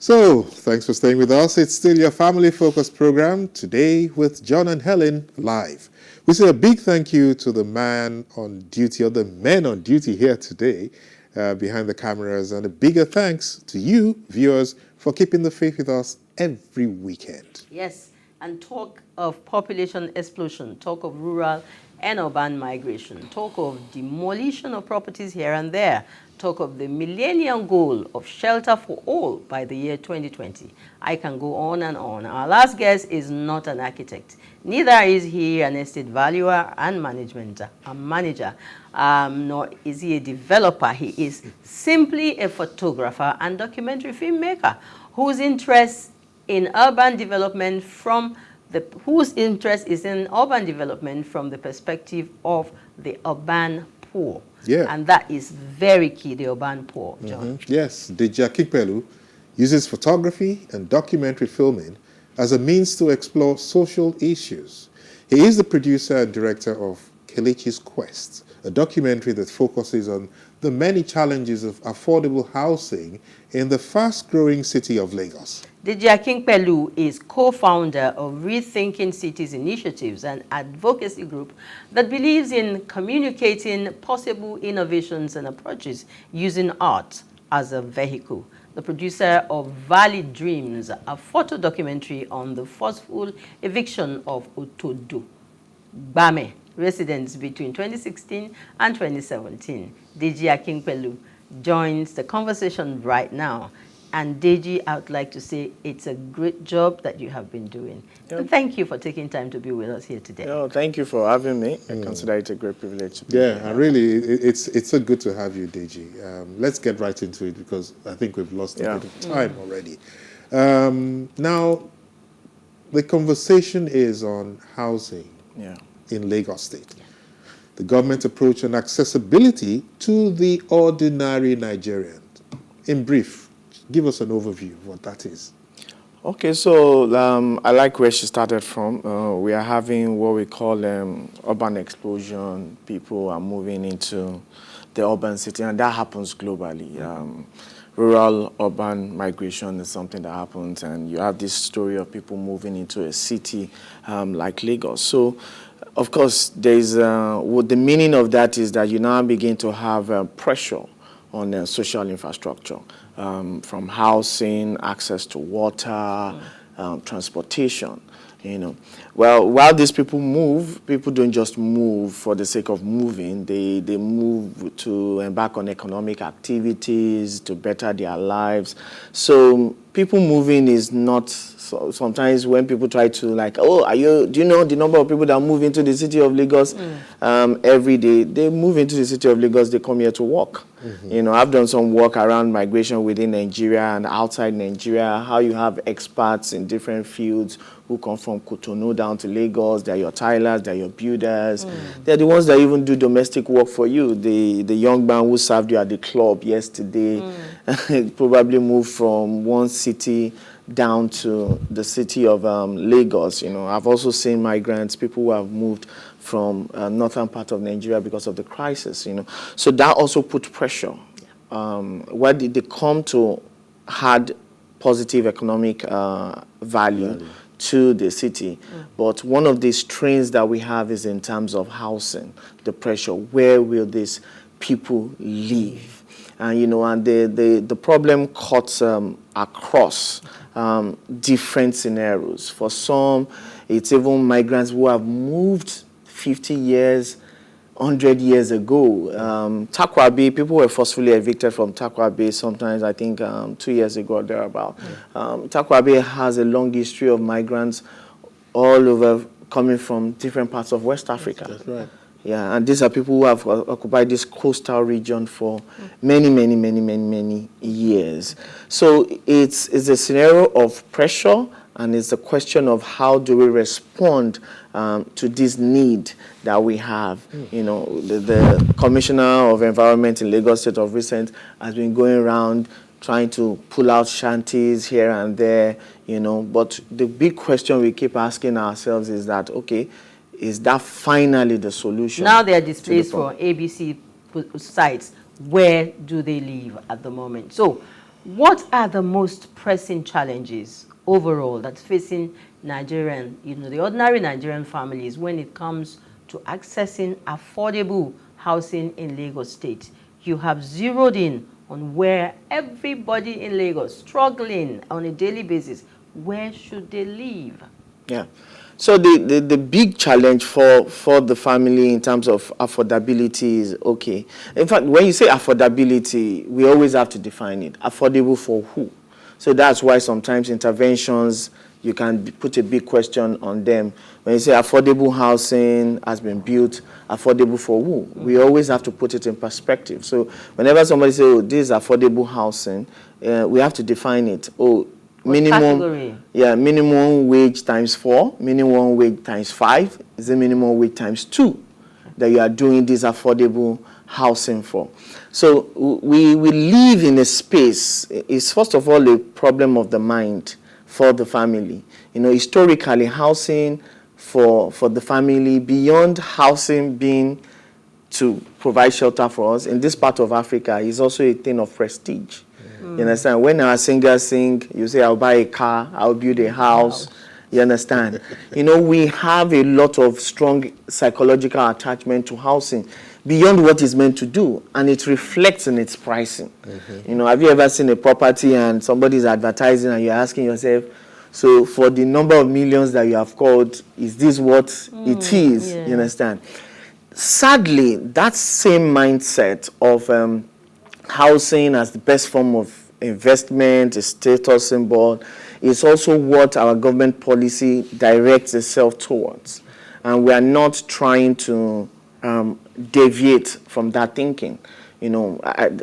So, thanks for staying with us. It's still your family-focused program, today with John and Helen live. We say a big thank you to the man on duty, or the men on duty here today behind the cameras, and a bigger thanks to you, viewers, for keeping the faith with us every weekend. Yes, and talk of population explosion, talk of rural and urban migration, talk of demolition of properties here and there, talk of the millennium goal of shelter for all by the year 2020. I can go on and on. Our last guest is not an architect. Neither is he an estate valuer and manager, nor is he a developer. He is simply a photographer and documentary filmmaker whose interest in urban development from the perspective of the urban poor. Yeah. And that is very key, the urban poor, John. Yes, Deji Akikpelu uses photography and documentary filming as a means to explore social issues. He is the producer and director of Kelechi's Quest, a documentary that focuses on the many challenges of affordable housing in the fast-growing city of Lagos. Deji Akikpelu is co-founder of Rethinking Cities Initiatives, an advocacy group that believes in communicating possible innovations and approaches using art as a vehicle. The producer of Valid Dreams, a photo documentary on the forceful eviction of Otodo Gbame residents between 2016 and 2017. Deji Akikpelu joins the conversation right now. And Deji, I would like to say it's a great job that you have been doing. Yep. And thank you for taking time to be with us here today. No, thank you for having me. I consider it a great privilege to be here. here. And really, it's so good to have you, Deji. Let's get right into it because I think we've lost a bit of time already. Now, the conversation is on housing in Lagos State. The government approach on accessibility to the ordinary Nigerian. In brief, give us an overview of what that is. Okay, so I like where she started from. We are having what we call urban explosion. People are moving into the urban city, and that happens globally. Rural-urban migration is something that happens, and you have this story of people moving into a city like Lagos. So, of course, there's what the meaning of that is that you now begin to have pressure on social infrastructure, from housing, access to water, transportation. You know, well, while these people move, people don't just move for the sake of moving. They move to embark on economic activities to better their lives. So people moving is not. So sometimes when people try to like, do you know the number of people that move into the city of Lagos every day? They move into the city of Lagos. They come here to work. You know, I've done some work around migration within Nigeria and outside Nigeria. How you have experts in different fields who come from Cotonou down to Lagos. They're your tilers, they're your builders. They're the ones that even do domestic work for you. The young man who served you at the club yesterday probably moved from one city down to the city of Lagos. You know, I've also seen migrants, people who have moved from northern part of Nigeria because of the crisis. You know, so that also put pressure. Where did they come to had positive economic value to the city, but one of the strains that we have is in terms of housing, the pressure. Where will these people live? And you know, and the problem cuts across different scenarios. For some, it's even migrants who have moved 50 years, 100 years ago. Takwa Bay, people were forcefully evicted from Takwa Bay sometimes, I think 2 years ago or thereabout. Takwa Bay has a long history of migrants all over coming from different parts of West Africa. That's right. Yeah, and these are people who have occupied this coastal region for many years. So it's a scenario of pressure, and it's a question of how do we respond to this need that we have. You know, the Commissioner of Environment in Lagos State of recent has been going around trying to pull out shanties here and there, you know. But the big question we keep asking ourselves is that, okay, is that finally the solution? Now they are displaced for ABC sites. Where do they live at the moment? So What are the most pressing challenges overall that's facing Nigerian, the ordinary Nigerian families when it comes to accessing affordable housing in Lagos State? You have zeroed in on where everybody in Lagos struggling on a daily basis. Where should they live? Yeah. So the big challenge for the family in terms of affordability is, okay. In fact, when you say affordability, we always have to define it. Affordable for who? So that's why sometimes interventions, you can put a big question on them. When you say affordable housing has been built, affordable for who? We always have to put it in perspective. So whenever somebody says, oh, this is affordable housing, we have to define it. Oh, minimum wage times 4, minimum wage times 5 is the minimum wage times 2 that you are doing this affordable housing for. So we live in a space. It's first of all a problem of the mind for the family. Historically, housing for the family, beyond housing being to provide shelter for us in this part of Africa, is also a thing of prestige. You understand? When our singers sing, you say, I'll buy a car, I'll build a house. You understand? We have a lot of strong psychological attachment to housing beyond what it's meant to do, and it reflects in its pricing. Have you ever seen a property and somebody's advertising and you're asking yourself, so for the number of millions that you have called, is this what it is? Yeah. You understand? Sadly, that same mindset of housing as the best form of investment, a status symbol, is also what our government policy directs itself towards. And we are not trying to deviate from that thinking. Mr.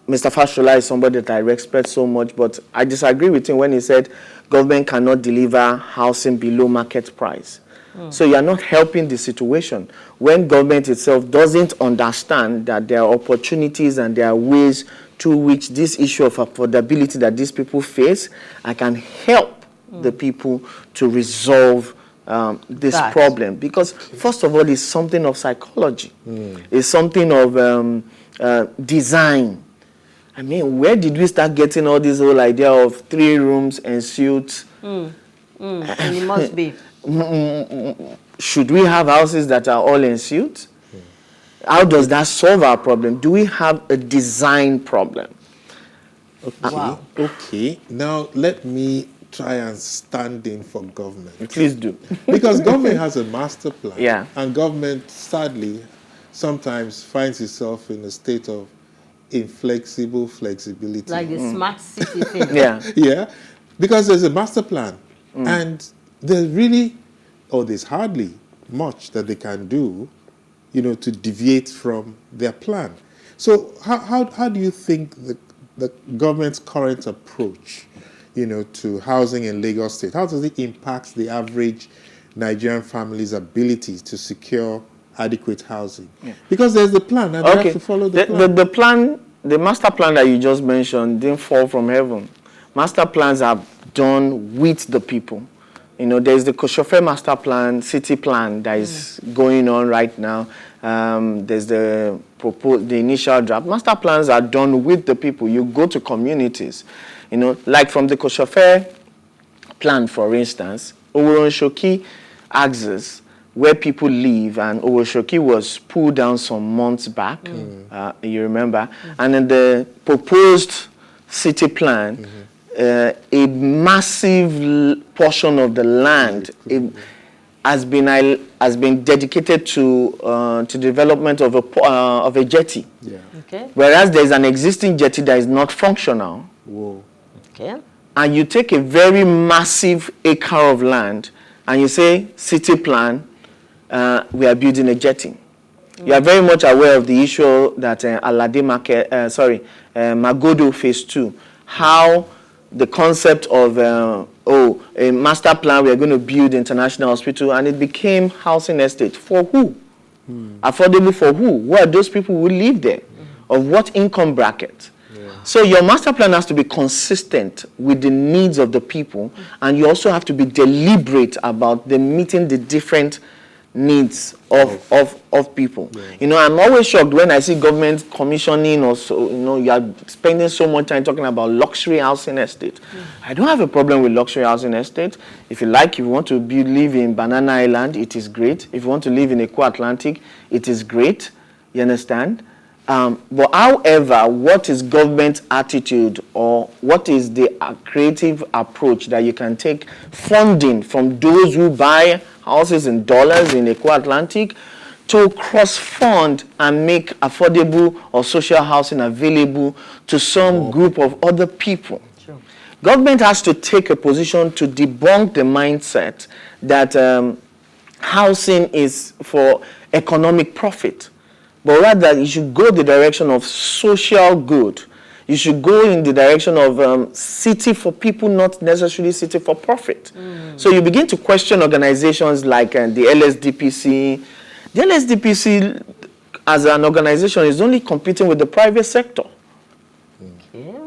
Fashola is somebody that I respect so much, but I disagree with him when he said government cannot deliver housing below market price. So you are not helping the situation when government itself doesn't understand that there are opportunities and there are ways through which this issue of affordability that these people face, I can help the people to resolve this problem. Because first of all, it's something of psychology. It's something of design. I mean, where did we start getting all this whole idea of 3 rooms and suites? And it must be. Should we have houses that are all en suite? How does that solve our problem? Do we have a design problem? Okay. Wow. Okay. Now let me try and stand in for government. Please do. Because government has a master plan. Yeah. And government, sadly, sometimes finds itself in a state of inflexible flexibility. Like the smart city thing. Yeah. Because there's a master plan. And there's hardly much that they can do, to deviate from their plan. So how do you think the government's current approach, to housing in Lagos State, how does it impact the average Nigerian family's ability to secure adequate housing? Yeah. Because there's the plan, and they have to follow the plan. The master plan that you just mentioned didn't fall from heaven. Master plans are done with the people. There's the Koshofe master plan, city plan that is going on right now. There's the initial draft. Master plans are done with the people. You go to communities, like from the Koshofe plan, for instance, Oworonshoki axis, where people live, and Oworonshoki was pulled down some months back, you remember, and in the proposed city plan, a massive portion of the land has been dedicated to development of a jetty. Yeah. Okay. Whereas there is an existing jetty that is not functional. Whoa. Okay. And you take a very massive acre of land and you say, city plan, we are building a jetty. You are very much aware of the issue that Alade Magodo Phase 2, how the concept of, a master plan, we are going to build international hospital, and it became housing estate. For who? Affordable for who? Who are those people who live there? Of what income bracket? Yeah. So your master plan has to be consistent with the needs of the people, and you also have to be deliberate about meeting the different needs of people. Yeah. I'm always shocked when I see government commissioning or so, you are spending so much time talking about luxury housing estate. I don't have a problem with luxury housing estate. If you want to live in Banana Island, it is great. If you want to live in Eco Atlantic, it is great. You understand? But however, what is government attitude, or what is the creative approach that you can take funding from those who buy houses in dollars in Eco Atlantic to cross-fund and make affordable or social housing available to some group of other people? Sure. Government has to take a position to debunk the mindset that housing is for economic profit. But rather, you should go the direction of social good. You should go in the direction of city for people, not necessarily city for profit. So you begin to question organizations like the LSDPC. The LSDPC, as an organization, is only competing with the private sector.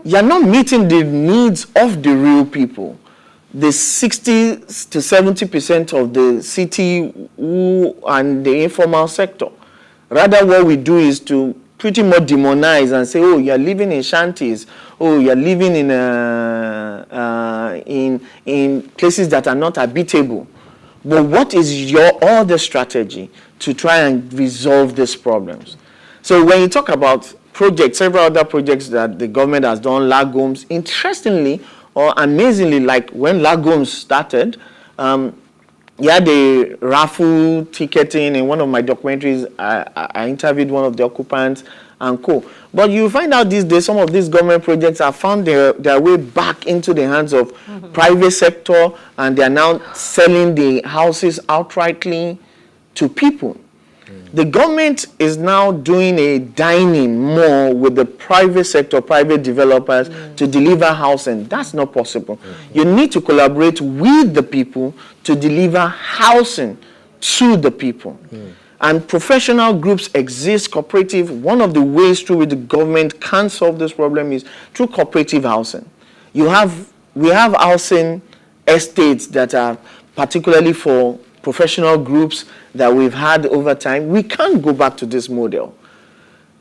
You're not meeting the needs of the real people. The 60 to 70% of the city and the informal sector. Rather, what we do is to pretty much demonize and say, oh, you're living in shanties. Oh, you're living in places that are not habitable. But what is your other strategy to try and resolve these problems? So when you talk about projects, several other projects that the government has done, Lagos, interestingly or amazingly, like when Lagos started, you had the raffle ticketing. In one of my documentaries, I interviewed one of the occupants and co. But you find out these days, some of these government projects have found their way back into the hands of private sector, and they are now selling the houses outrightly to people. The government is now doing a dining more with the private sector, private developers to deliver housing. That's not possible. You need to collaborate with the people to deliver housing to the people. And professional groups exist, cooperative. One of the ways through which the government can solve this problem is through cooperative housing. We have housing estates that are particularly for professional groups that we've had over time. We can't go back to this model.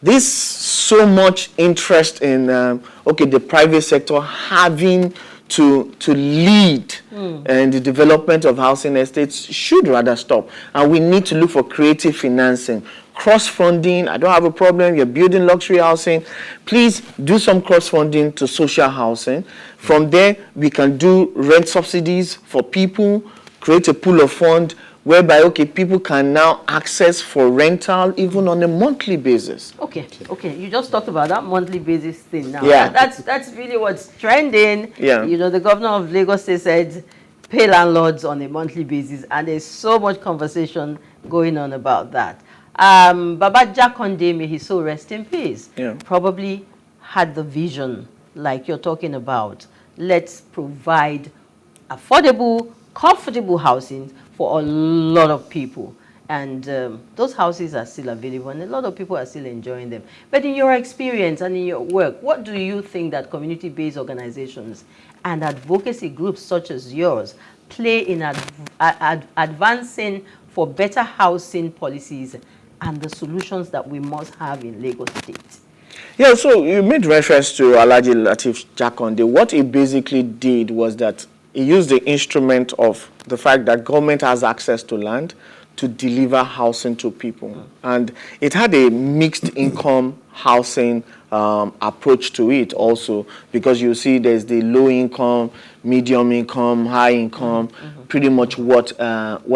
There's so much interest in the private sector having to lead and the development of housing estates should rather stop. And we need to look for creative financing, cross-funding. I don't have a problem. You're building luxury housing. Please do some cross-funding to social housing. From there, we can do rent subsidies for people, create a pool of fund whereby, people can now access for rental even on a monthly basis. Okay. You just talked about that monthly basis thing now. Yeah. That's really what's trending. Yeah. The governor of Lagos said pay landlords on a monthly basis, and there's so much conversation going on about that. Baba Jakonde, may his soul rest in peace, probably had the vision like you're talking about. Let's provide affordable, comfortable housing for a lot of people, and those houses are still available, and a lot of people are still enjoying them. But in your experience and in your work, what do you think that community-based organizations and advocacy groups such as yours play in advancing for better housing policies and the solutions that we must have in Lagos State? Yeah, so you made reference to Alhaji Lateef Jakonde. What he basically did was that he used the instrument of the fact that government has access to land to deliver housing to people. And it had a mixed income housing approach to it also, because you see there's the low income, medium income, high income, pretty much what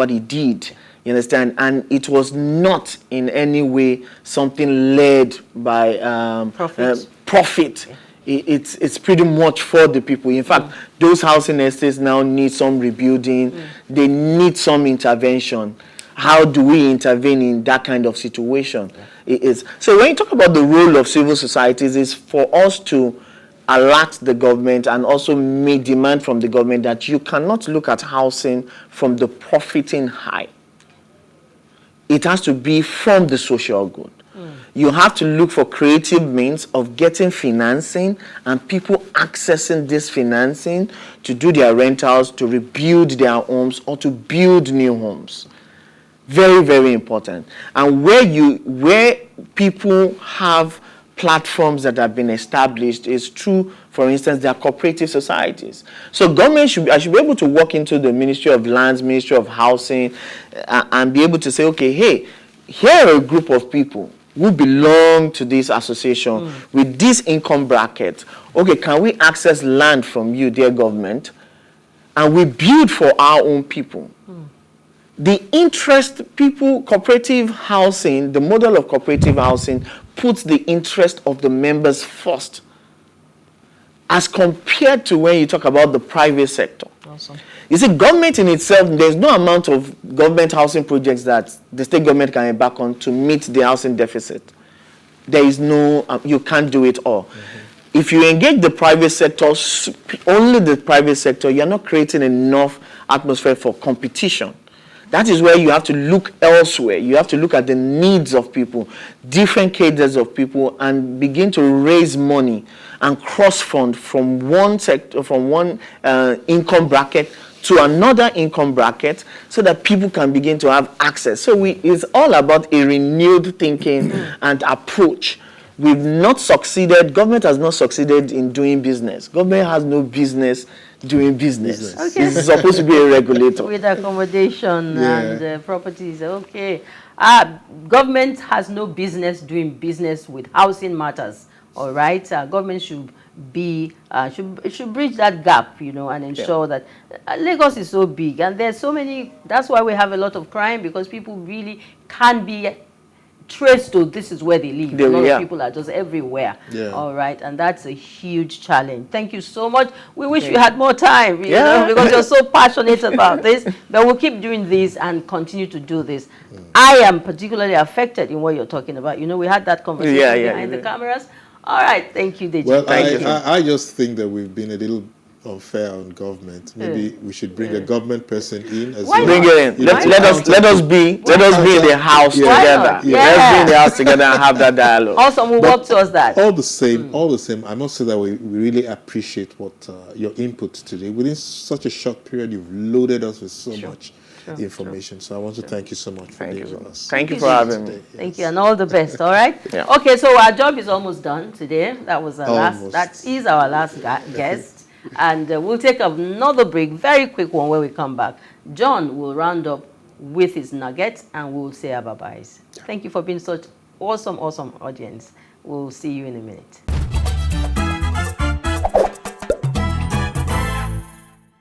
he did. You understand? And it was not in any way something led by profit. It's pretty much for the people. In fact, those housing estates now need some rebuilding. They need some intervention. How do we intervene in that kind of situation? So when you talk about the role of civil societies, is for us to alert the government and also make demand from the government that you cannot look at housing from the profiting high. It has to be from the social good. You have to look for creative means of getting financing and people accessing this financing to do their rentals, to rebuild their homes, or to build new homes. Very, very important. And where people have platforms that have been established is through, for instance, their cooperative societies. So government should be able to walk into the Ministry of Lands, Ministry of Housing, and be able to say, okay, hey, here are a group of people who belong to this association with this income bracket. Okay, can we access land from you, dear government? And we build for our own people. The interest people, cooperative housing, the model of cooperative housing puts the interest of the members first, as compared to when you talk about the private sector. Awesome. You see, government in itself, there's no amount of government housing projects that the state government can embark on to meet the housing deficit. There is no, you can't do it all. If you engage the private sector, only the private sector, you're not creating enough atmosphere for competition. That is where you have to look elsewhere. You have to look at the needs of people, different cadres of people, and begin to raise money and cross-fund from one sector, from one income bracket to another income bracket, so that people can begin to have access. So it's all about a renewed thinking and approach. We've not succeeded. Government has not succeeded in doing business. Government has no business doing business. Okay. It's supposed to be a regulator. With accommodation and properties. Okay. Government has no business doing business with housing matters. All right. Government should be should bridge that gap, you know, and ensure that Lagos is so big and there's so many. That's why we have a lot of crime, because people really can't be traced to this is where they live. A lot of people are just everywhere. All right, and that's a huge challenge. Thank you so much. We wish we had more time, you know, because you're so passionate about this. But we'll keep doing this and continue to do this. I am particularly affected in what you're talking about. You know, we had that conversation behind the cameras. All right, thank you, Deji. Well, Thank you. I just think that we've been a little unfair on government. Maybe we should bring a government person in as well. Bring it in. Let us be in the house together. Let's be in the house together and have that dialogue. Awesome, we'll work towards that. All the same, I must say that we really appreciate what your input today. Within such a short period, you've loaded us with so much information. So I want to thank you so much for being with us. Thank you for having me. Thank you, and all the best. All right. Okay, so our job is almost done today. That was our last. That is our last guest. And we'll take another break, very quick one, when we come back. John will round up with his nuggets and we'll say our bye-byes. Thank you for being such awesome audience. We'll see you in a minute.